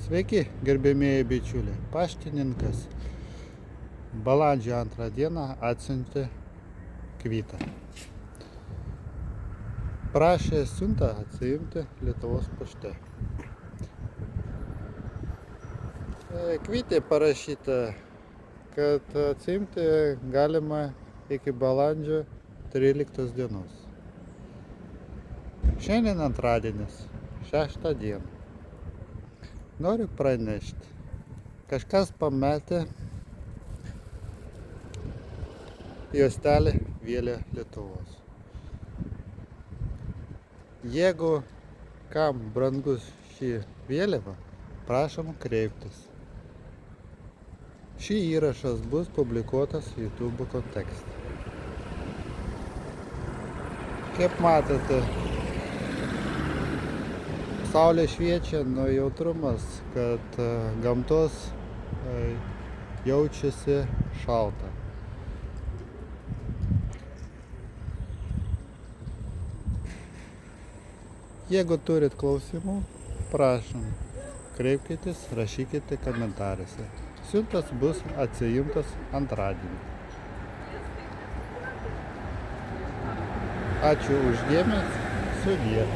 Sveiki, gerbėmieji bičiuliai. Paštininkas balandžio 2 dieną atsiuntė kvitą. Prašė siuntą atsiimti Lietuvos pašte. Kvitė parašyta, kad atsiimti galima iki balandžio 13 dienos. Šiandien antradienis, 6 diena. Noriu pranešti, kažkas pametė juostelę Vėlė Lietuvos. Jeigu kam brangus šį vėliavą, prašom kreiptis. Šį įrašas bus publikuotas YouTube kontekste. Kaip matote, saulė šviečia, jautrumas, kad gamtos jaučiasi šalta. Jeigu turit klausimų, prašom, kreipkitės, rašykite komentaruose. Siuntas bus atsiimtas antradienį. Ačiū už dėmesį, sudie.